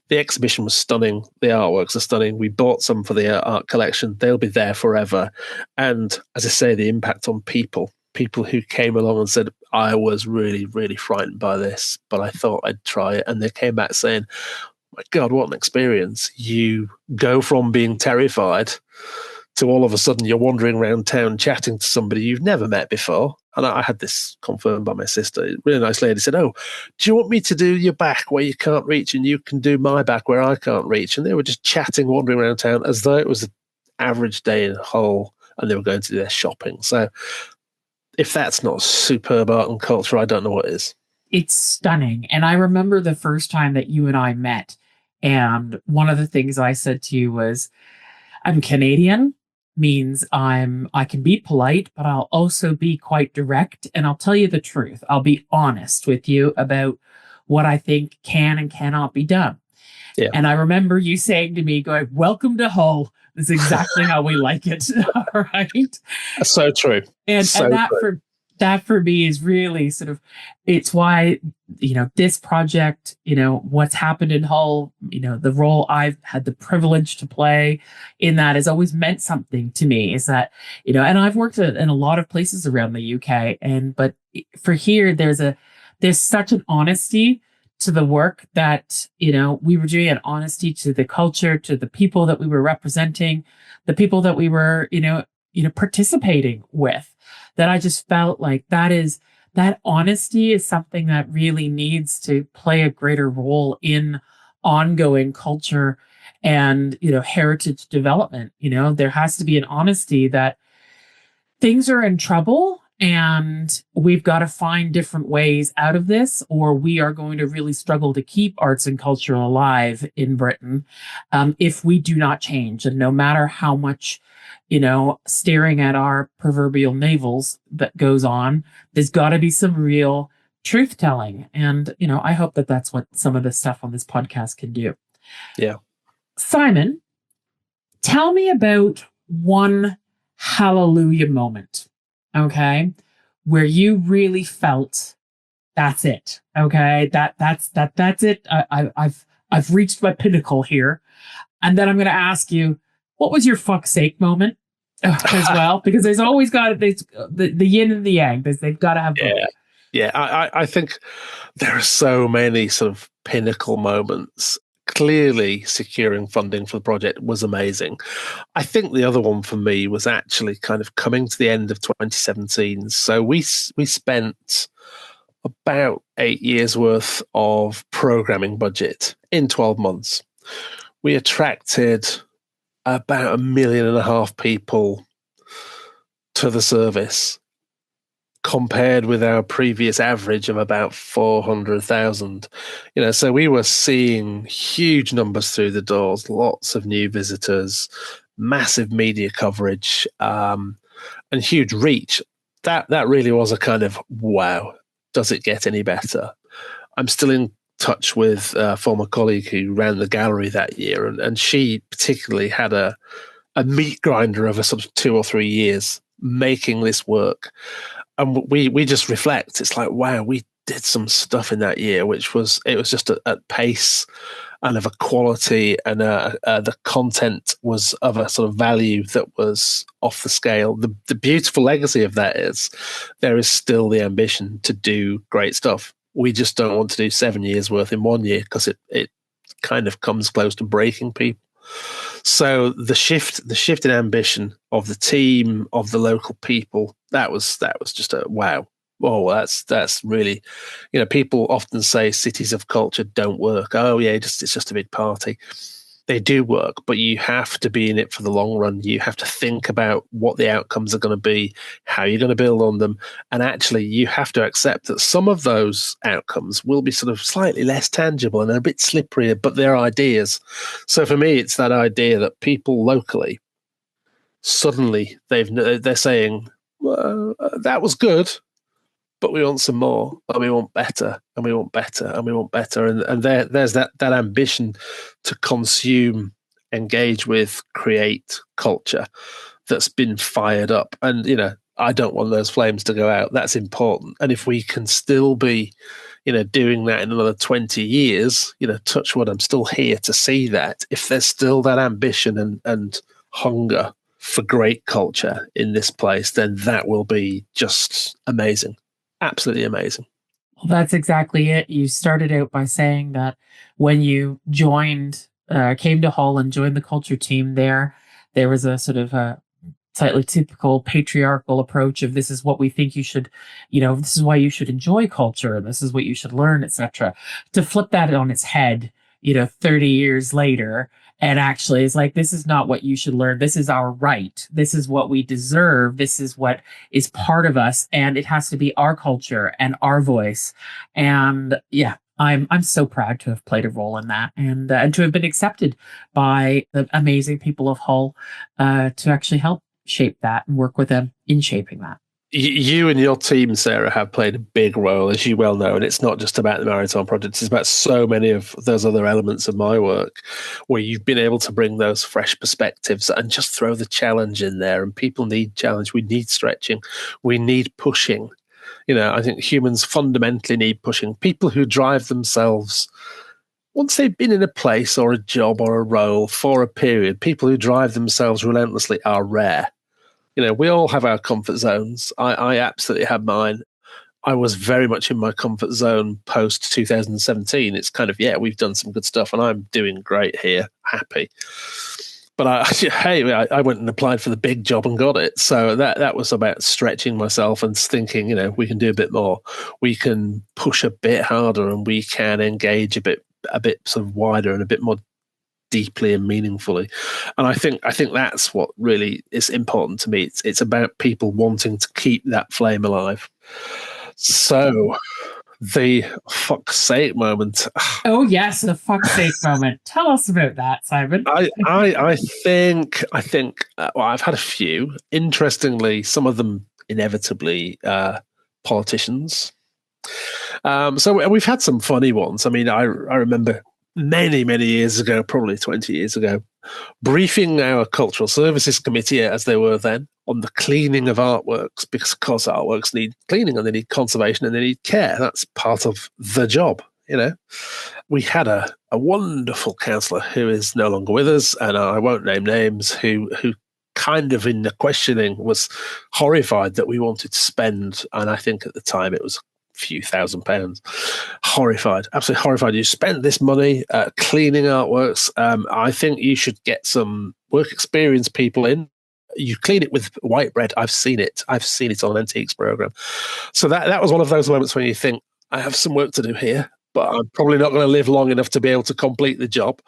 The exhibition was stunning. The artworks are stunning. We bought some for the art collection. They'll be there forever. And as I say, the impact on people who came along and said, I was really, really frightened by this, but I thought I'd try it. And they came back saying, my God, what an experience. You go from being terrified to all of a sudden you're wandering around town chatting to somebody you've never met before. And I had this confirmed by my sister. A really nice lady said, oh, do you want me to do your back where you can't reach and you can do my back where I can't reach? And they were just chatting, wandering around town as though it was an average day in Hull and they were going to do their shopping. So if that's not superb art and culture, I don't know what is. It's stunning. And I remember the first time that you and I met. And one of the things I said to you was, I'm Canadian, means I can be polite, but I'll also be quite direct, and I'll tell you the truth. I'll be honest with you about what I think can and cannot be done. Yeah. And I remember you saying to me, going, welcome to Hull. This is exactly how we like it. All right. So true. And that true. That for me is really sort of, it's why, this project, what's happened in Hull, the role I've had the privilege to play in that has always meant something to me, is that, and I've worked in a lot of places around the UK, but for here, there's such an honesty to the work that, we were doing, an honesty to the culture, to the people that we were representing, the people that we were, participating with, that I just felt like that honesty is something that really needs to play a greater role in ongoing culture and, heritage development. There has to be an honesty that things are in trouble and we've got to find different ways out of this, or we are going to really struggle to keep arts and culture alive in Britain if we do not change. And no matter how much, staring at our proverbial navels that goes on, there's got to be some real truth telling. And, I hope that that's what some of the stuff on this podcast can do. Yeah. Simon, tell me about one hallelujah moment, okay, where you really felt that's it. Okay. That's it. I've reached my pinnacle here. And then I'm going to ask you, what was your fuck's sake moment as well? Because there's always got the yin and the yang. They've got to have both. Yeah. I think there are so many sort of pinnacle moments. Clearly, securing funding for the project was amazing. I think the other one for me was actually kind of coming to the end of 2017. So we spent about 8 years worth of programming budget in 12 months. We attracted about 1.5 million people to the service. compared with our previous average of about 400,000. So we were seeing huge numbers through the doors, lots of new visitors, massive media coverage, and huge reach. That really was a kind of wow. Does it get any better? I'm still in touch with a former colleague who ran the gallery that year, and she particularly had a meat grinder of a sort of 2 or 3 years making this work. And we just reflect. It's like, wow, we did some stuff in that year, it was just at pace and of a quality, and the content was of a sort of value that was off the scale. The beautiful legacy of that is there is still the ambition to do great stuff. We just don't want to do 7 years worth in 1 year, because it kind of comes close to breaking people. So the shift in ambition of the team, of the local people, that was just a wow. Oh, that's really, people often say cities of culture don't work. Oh yeah, it's just a big party. They do work, but you have to be in it for the long run. You have to think about what the outcomes are going to be, how you're going to build on them. And actually, you have to accept that some of those outcomes will be sort of slightly less tangible and a bit slipperier, but they're ideas. So for me, it's that idea that people locally, suddenly they're saying, well, that was good, but we want some more, and we want better, and we want better, and we want better. And there's that ambition to consume, engage with, create culture that's been fired up. And, I don't want those flames to go out. That's important. And if we can still be, doing that in another 20 years, touch wood, I'm still here to see that. If there's still that ambition and hunger for great culture in this place, then that will be just amazing. Absolutely amazing. Well, that's exactly it. You started out by saying that when you came to Hull and joined the culture team there was a sort of a slightly typical patriarchal approach of, this is what we think you should, this is why you should enjoy culture, this is what you should learn, etc. To flip that on its head, 30 years later, and actually it's like, this is not what you should learn. This is our right. This is what we deserve. This is what is part of us. And it has to be our culture and our voice. And yeah, I'm so proud to have played a role in that, and to have been accepted by the amazing people of Hull to actually help shape that and work with them in shaping that. You and your team, Sarah, have played a big role, as you well know, and it's not just about the Maritime project. It's about so many of those other elements of my work where you've been able to bring those fresh perspectives and just throw the challenge in there. And people need challenge. We need stretching. We need pushing. I think humans fundamentally need pushing. People who drive themselves, once they've been in a place or a job or a role for a period, people who drive themselves relentlessly are rare. We all have our comfort zones. I absolutely had mine. I was very much in my comfort zone post 2017. It's kind of, we've done some good stuff and I'm doing great here, happy. But I went and applied for the big job and got it. So that was about stretching myself and thinking, we can do a bit more. We can push a bit harder, and we can engage a bit sort of wider and a bit more deeply and meaningfully. And I think that's what really is important to me. It's about people wanting to keep that flame alive. So the fuck's sake moment. Oh yes, the fuck's sake moment. Tell us about that, Simon. I think well, I've had a few. Interestingly, some of them inevitably politicians. So we've had some funny ones. I mean, I remember many years ago, probably 20 years ago, briefing our cultural services committee, as they were then, on the cleaning of artworks, because of course artworks need cleaning and they need conservation and they need care. That's part of the job. We had a wonderful councillor who is no longer with us, and I won't name names, who kind of in the questioning was horrified that we wanted to spend, and I think at the time it was few £1,000s. Horrified, absolutely horrified. You spent this money cleaning artworks. I think you should get some work experience people in. You clean it with white bread. I've seen it on Antiques program. So that was one of those moments when you think, I have some work to do here, but I'm probably not going to live long enough to be able to complete the job.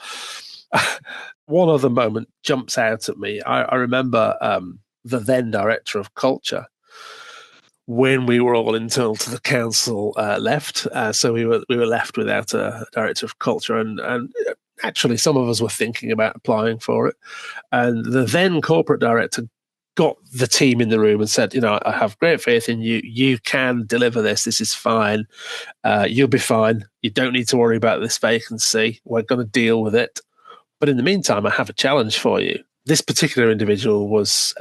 One other moment jumps out at me. I remember the then director of culture when we were all internal to the council left. So we were left without a director of culture, and actually some of us were thinking about applying for it. And the then corporate director got the team in the room and said, I have great faith in you. You can deliver this. This is fine. You'll be fine. You don't need to worry about this vacancy. We're going to deal with it. But in the meantime, I have a challenge for you. This particular individual was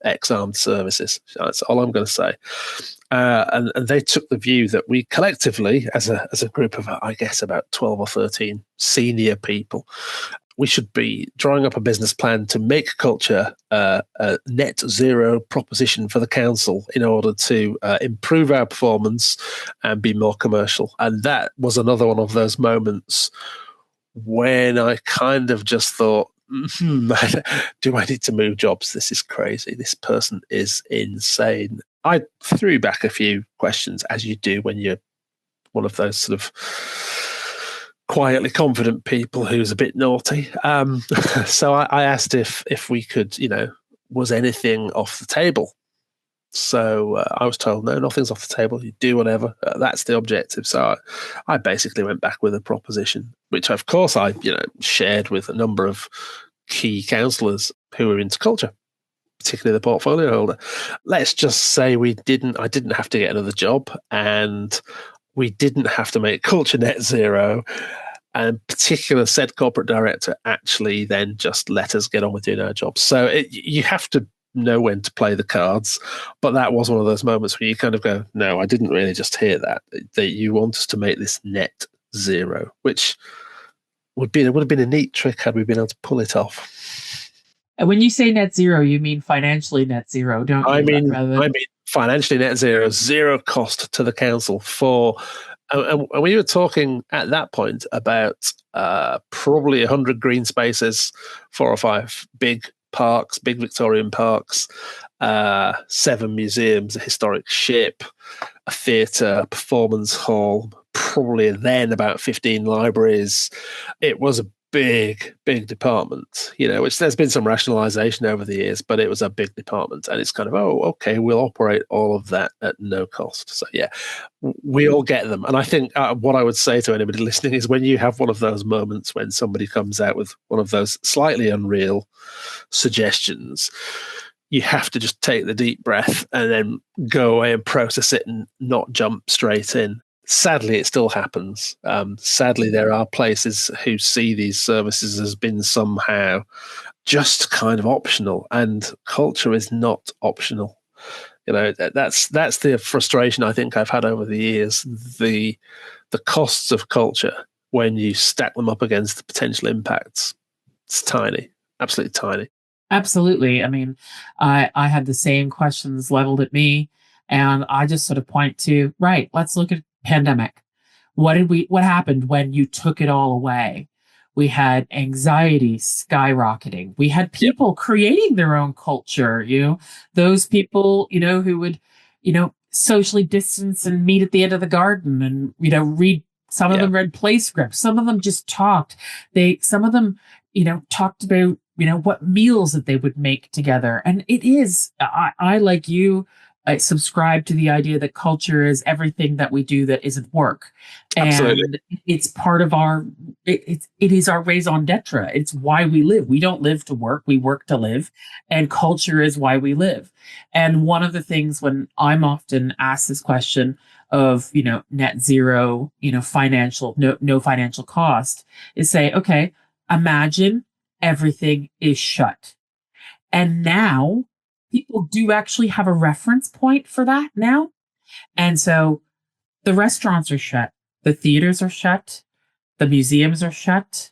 ex-armed services. That's all I'm going to say. And they took the view that we collectively, as a group of, I guess, about 12 or 13 senior people, we should be drawing up a business plan to make culture a net zero proposition for the council in order to improve our performance and be more commercial. And that was another one of those moments when I kind of just thought, do I need to move jobs? This is crazy. This person is insane. I threw back a few questions, as you do when you're one of those sort of quietly confident people who's a bit naughty. So I asked if we could, was anything off the table? So I was told, no, nothing's off the table. You do whatever. That's the objective. So I basically went back with a proposition, which of course I, shared with a number of key councillors who were into culture, particularly the portfolio holder. Let's just say I didn't have to get another job, and we didn't have to make culture net zero. And in particular, said corporate director actually then just let us get on with doing our job. So you have to know when to play the cards. But that was one of those moments where you kind of go, no, I didn't really just hear that you want us to make this net zero, which would have been a neat trick had we been able to pull it off. And when you say net zero, you mean financially net zero, don't you? I mean financially net zero cost to the council for. And we were talking at that point about probably 100 green spaces, 4 or 5 big parks, big Victorian parks, 7 museums, a historic ship, a theatre, a performance hall, probably then about 15 libraries. It was a big department, which there's been some rationalization over the years, but it was a big department. And it's kind of, okay, we'll operate all of that at no cost. So yeah, we all get them. And I think what I would say to anybody listening is when you have one of those moments when somebody comes out with one of those slightly unreal suggestions, you have to just take the deep breath and then go away and process it and not jump straight in. Sadly, it still happens. Sadly, there are places who see these services as being somehow just kind of optional, and culture is not optional. That's the frustration I think I've had over the years. The costs of culture, when you stack them up against the potential impacts, it's tiny, absolutely tiny. Absolutely. I mean, I had the same questions leveled at me, and I just sort of point to, right, let's look at pandemic. What happened when you took it all away? We had anxiety skyrocketing. We had people creating their own culture, those people, who would, socially distance and meet at the end of the garden and, read. Some of them read play scripts. Some of them just talked. Some of them, talked about, what meals that they would make together. And it is, I like you, I subscribe to the idea that culture is everything that we do that isn't work. Absolutely. And it's part of it is our raison d'etre. It's why we live. We don't live to work. We work to live. And culture is why we live. And one of the things when I'm often asked this question of, net zero, financial, no financial cost, is say, okay, imagine everything is shut. And now people do actually have a reference point for that now. And so the restaurants are shut, the theaters are shut, the museums are shut,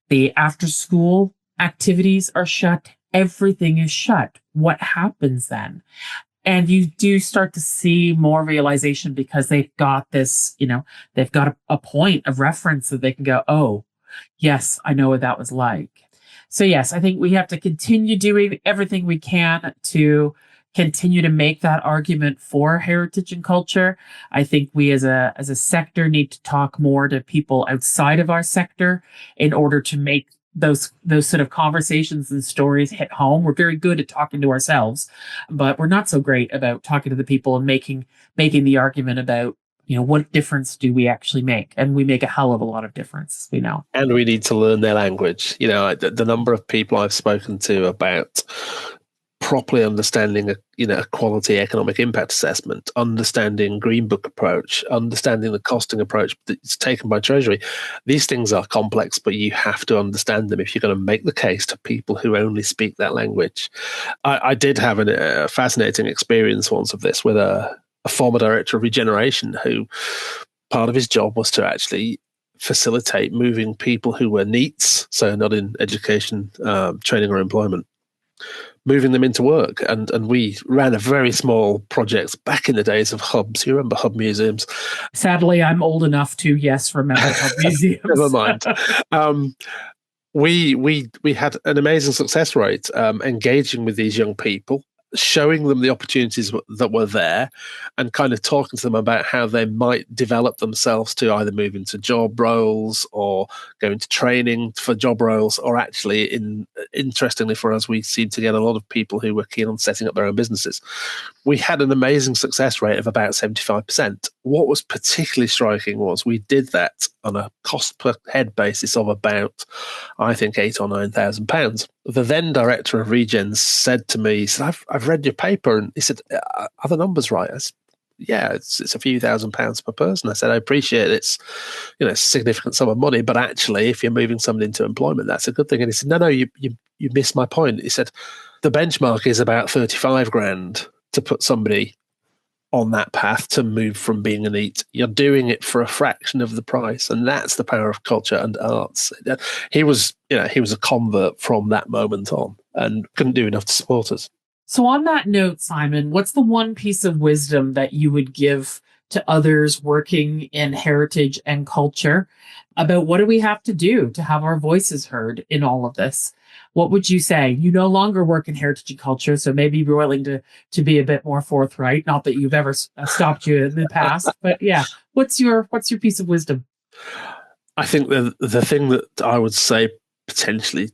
the after school activities are shut, everything is shut. What happens then? And you do start to see more realization because they've got this, they've got a point of reference that they can go, oh, yes, I know what that was like. So yes, I think we have to continue doing everything we can to continue to make that argument for heritage and culture. I think we as a sector need to talk more to people outside of our sector in order to make those sort of conversations and stories hit home. We're very good at talking to ourselves, but we're not so great about talking to the people and making the argument about, what difference do we actually make? And we make a hell of a lot of difference, we know. And we need to learn their language. The number of people I've spoken to about properly understanding a quality economic impact assessment, understanding Green Book approach, understanding the costing approach that's taken by Treasury. These things are complex, but you have to understand them if you're going to make the case to people who only speak that language. I did have a fascinating experience once of this with a former director of regeneration who part of his job was to actually facilitate moving people who were NEETs, so not in education, training or employment, moving them into work. And we ran a very small project back in the days of hubs. You remember hub museums? Sadly, I'm old enough to, yes, remember hub museums. Never mind. We had an amazing success rate engaging with these young people, showing them the opportunities that were there and kind of talking to them about how they might develop themselves to either move into job roles or go into training for job roles, or actually, interestingly for us, we seemed to get a lot of people who were keen on setting up their own businesses. We had an amazing success rate of about 75%. What was particularly striking was we did that on a cost per head basis of about, I think, £8,000 or £9,000. The then director of Regens said to me, he said, I've read your paper, and he said, are the numbers right? I said, yeah, it's a few £1,000s per person. I said, I appreciate it's a significant sum of money, but actually, if you're moving somebody into employment, that's a good thing. And he said, no, you missed my point. He said, the benchmark is about 35 grand to put somebody on that path to move from being a NEET. You're doing it for a fraction of the price, and that's the power of culture and arts. He was a convert from that moment on, and couldn't do enough to support us. So on that note, Simon, what's the one piece of wisdom that you would give to others working in heritage and culture about what do we have to do to have our voices heard in all of this? What would you say? You no longer work in heritage and culture, so maybe you're willing to be a bit more forthright. Not that you've ever stopped you in the past, but yeah, what's your piece of wisdom? I think the thing that I would say potentially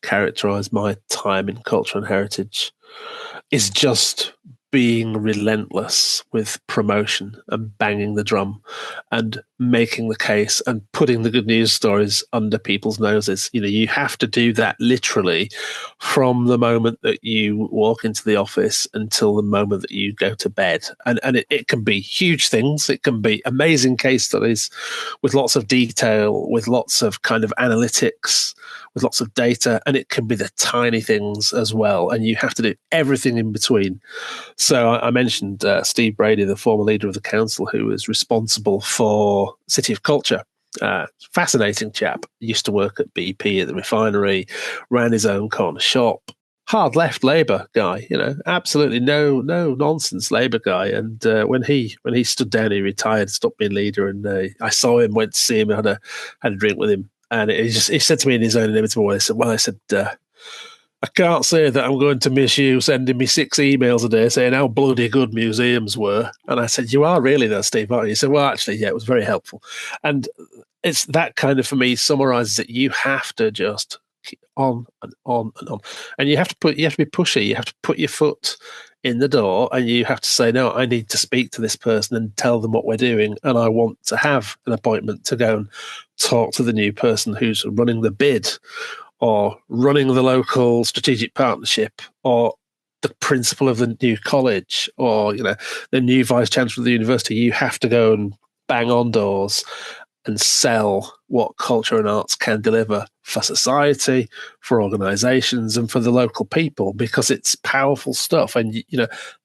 characterize my time in culture and heritage is just being relentless with promotion and banging the drum and making the case and putting the good news stories under people's noses. You have to do that literally from the moment that you walk into the office until the moment that you go to bed. And it can be huge things. It can be amazing case studies with lots of detail, with lots of kind of analytics, with lots of data, and it can be the tiny things as well. And you have to do everything in between. So I mentioned Steve Brady, the former leader of the council, who was responsible for City of Culture. Fascinating chap. Used to work at BP at the refinery, ran his own corner shop. Hard left Labour guy, absolutely no nonsense Labour guy. And when he stood down, he retired, stopped being leader, and I saw him, went to see him, had a drink with him, and he said to me in his own inimitable way, I said, I can't say that I'm going to miss you sending me 6 emails a day saying how bloody good museums were. And I said, you are really though, Steve, aren't you? He said, well, actually, yeah, it was very helpful. And it's that kind of, for me, summarises it. You have to just keep on and on and on. And you have to be pushy. You have to put your foot in the door and you have to say, no, I need to speak to this person and tell them what we're doing. And I want to have an appointment to go and talk to the new person who's running the bid or running the local strategic partnership or the principal of the new college or, the new vice chancellor of the university. You have to go and bang on doors and sell what culture and arts can deliver for society, for organizations, and for the local people, because it's powerful stuff. And,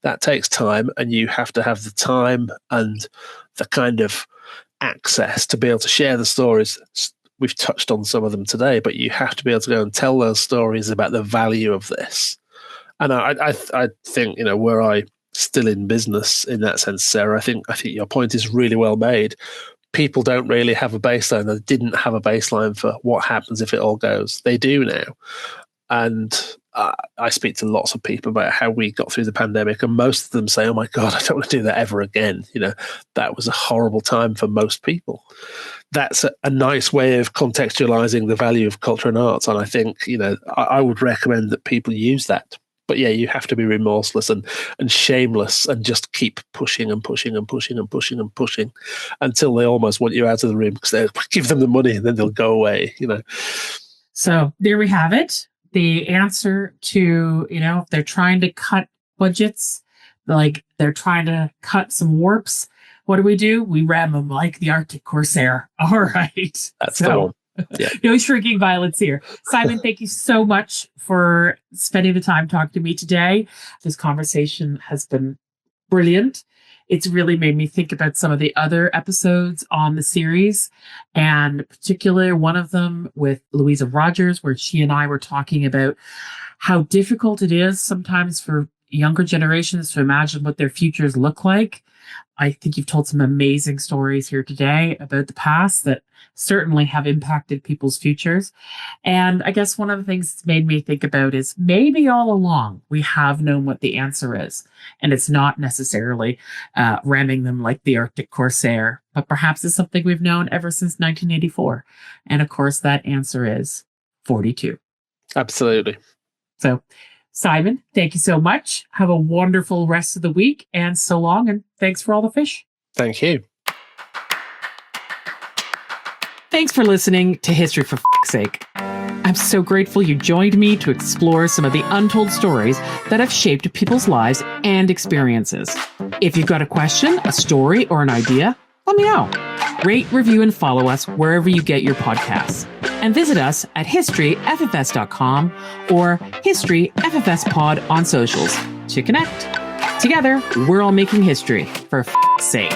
that takes time, and you have to have the time and the kind of access to be able to share the stories. We've touched on some of them today, but you have to be able to go and tell those stories about the value of this. And I think, were I still in business in that sense, Sarah, I think your point is really well made. People don't really have a baseline. They didn't have a baseline for what happens if it all goes. They do now. And I speak to lots of people about how we got through the pandemic, and most of them say, "Oh my God, I don't want to do that ever again." That was a horrible time for most people. That's a nice way of contextualizing the value of culture and arts, and I think I would recommend that people use that. But yeah, you have to be remorseless and shameless and just keep pushing and pushing and pushing and pushing and pushing until they almost want you out of the room because they'll give them the money and then they'll go away. So there we have it. The answer to, if they're trying to cut budgets, like they're trying to cut some warps, what do? We ram them like the Arctic Corsair. All right. That's the one. Yeah. No shrinking violence here. Simon, thank you so much for spending the time talking to me today. This conversation has been brilliant. It's really made me think about some of the other episodes on the series, and particularly one of them with Louisa Rogers, where she and I were talking about how difficult it is sometimes for younger generations to imagine what their futures look like. I think you've told some amazing stories here today about the past that certainly have impacted people's futures. And I guess one of the things it's made me think about is maybe all along we have known what the answer is. And it's not necessarily ramming them like the Arctic Corsair, but perhaps it's something we've known ever since 1984. And of course, that answer is 42. Absolutely. So, Simon, thank you so much. Have a wonderful rest of the week, and so long, and thanks for all the fish. Thank you. Thanks for listening to History for F***'s Sake. I'm so grateful you joined me to explore some of the untold stories that have shaped people's lives and experiences. If you've got a question, a story, or an idea, let me know. Rate, review, and follow us wherever you get your podcasts. And visit us at historyffs.com or historyffspod on socials to connect. Together, we're all making history for f***'s sake.